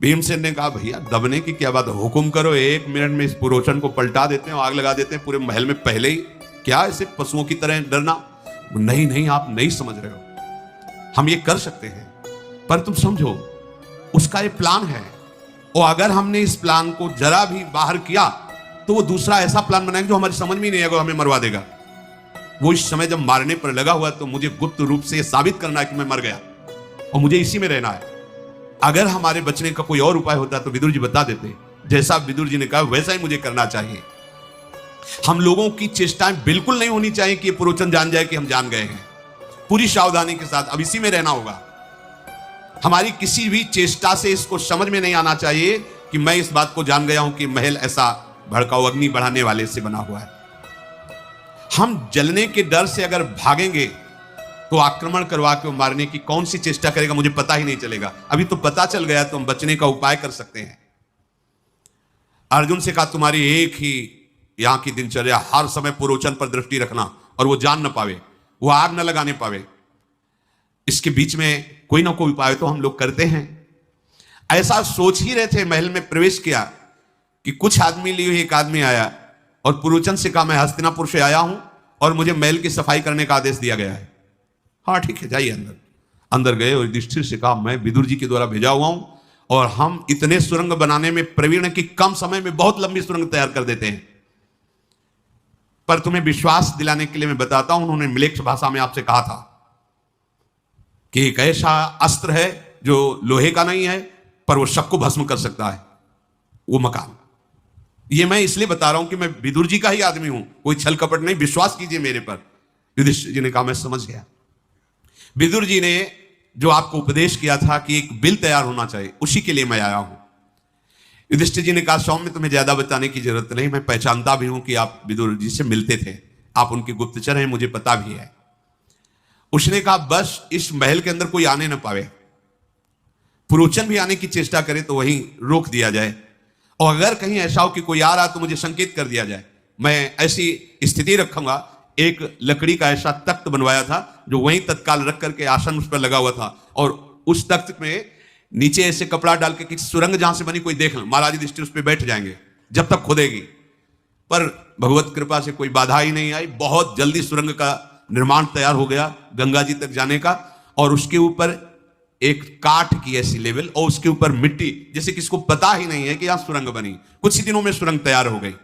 भीमसेन ने कहा भैया दबने की क्या बात है, हुक्म करो, 1 मिनट में इस पुरोचन को पलटा देते हैं, आग लगा देते हैं पूरे महल में पहले ही, क्या ऐसे पशुओं की तरह डरना। नहीं नहीं, आप नहीं समझ रहे हो, हम ये कर सकते हैं, पर तुम समझो उसका ये प्लान है, और अगर हमने इस प्लान को जरा भी बाहर किया तो वो दूसरा ऐसा प्लान बनाएगा जो हमारी समझ में नहीं आएगा, हमें मरवा देगा। वो इस समय जब मारने पर लगा हुआ तो मुझे गुप्त रूप से साबित करना है कि मैं मर गया और मुझे इसी में रहना है। अगर हमारे बचने का कोई और उपाय होता तो विदुर जी बता देते, जैसा विदुर जी ने कहा वैसा ही मुझे करना चाहिए। हम लोगों की चेष्टाएं बिल्कुल नहीं होनी चाहिए कि पुरोचन जान जाए कि हम जान गए हैं। पूरी सावधानी के साथ अब इसी में रहना होगा। हमारी किसी भी चेष्टा से इसको समझ में नहीं आना चाहिए कि मैं इस बात को जान गया हूं कि महल ऐसा भड़काऊ अग्नि बढ़ाने वाले से बना हुआ है। हम जलने के डर से अगर भागेंगे तो आक्रमण करवा के मारने की कौन सी चेष्टा करेगा मुझे पता ही नहीं चलेगा। अभी तो पता चल गया तो हम बचने का उपाय कर सकते हैं। अर्जुन से कहा तुम्हारी एक ही यहां की दिनचर्या, हर समय पुरोचन पर दृष्टि रखना और वो जान न पावे, वो आग न लगाने पावे। इसके बीच में कोई ना कोई उपाय तो हम लोग करते हैं। ऐसा सोच ही रहे थे, महल में प्रवेश किया कि कुछ आदमी लिए हुए एक आदमी आया और पुरोचन से कहा मैं हस्तिनापुर से आया हूं और मुझे महल की सफाई करने का आदेश दिया गया है। हाँ ठीक है, जाइए अंदर। अंदर गए और युधिष्ठिर से कहा मैं विदुर जी के द्वारा भेजा हुआ हूं और हम इतने सुरंग बनाने में प्रवीण कि कम समय में बहुत लंबी सुरंग तैयार कर देते हैं। पर तुम्हें विश्वास दिलाने के लिए मैं बताता हूं, उन्होंने मिलेच्छ भाषा में आपसे कहा था कि एक ऐसा अस्त्र है जो लोहे का नहीं है पर वो सबको भस्म कर सकता है, वो मकान। ये मैं इसलिए बता रहा हूं कि मैं विदुर जी का ही आदमी हूं, कोई छल कपट नहीं, विश्वास कीजिए मेरे पर। युधिष्ठिर जी ने कहा मैं समझ गया। विदुर जी ने जो आपको उपदेश किया था कि एक बिल तैयार होना चाहिए, उसी के लिए मैं आया हूं। युधिष्ठिर जी ने कहा सौम्य तुम्हें ज्यादा बताने की जरूरत नहीं, मैं पहचानता भी हूं कि आप विदुर जी से मिलते थे, आप उनके गुप्तचर हैं, मुझे पता भी है। उसने कहा बस इस महल के अंदर कोई आने ना पावे, पुरोचन भी आने की चेष्टा करे तो वहीं रोक दिया जाए, और अगर कहीं ऐसा हो कि कोई आ रहा तो मुझे संकेत कर दिया जाए। मैं ऐसी स्थिति रखूंगा, एक लकड़ी का ऐसा तख्त बनवाया था जो वहीं तत्काल रख करके आसन उस पर लगा हुआ था, और उस तख्त में नीचे ऐसे कपड़ा डाल के किसी सुरंग जहां से बनी कोई देख ले, महाराज युधिष्ठिर उस पर बैठ जाएंगे जब तक खुदेगी। पर भगवत कृपा से कोई बाधा ही नहीं आई, बहुत जल्दी सुरंग का निर्माण तैयार हो गया गंगा जी तक जाने का, और उसके ऊपर एक काठ की ऐसी लेवल और उसके ऊपर मिट्टी, जैसे किसको पता ही नहीं है कि यहां सुरंग बनी। कुछ ही दिनों में सुरंग तैयार हो गई।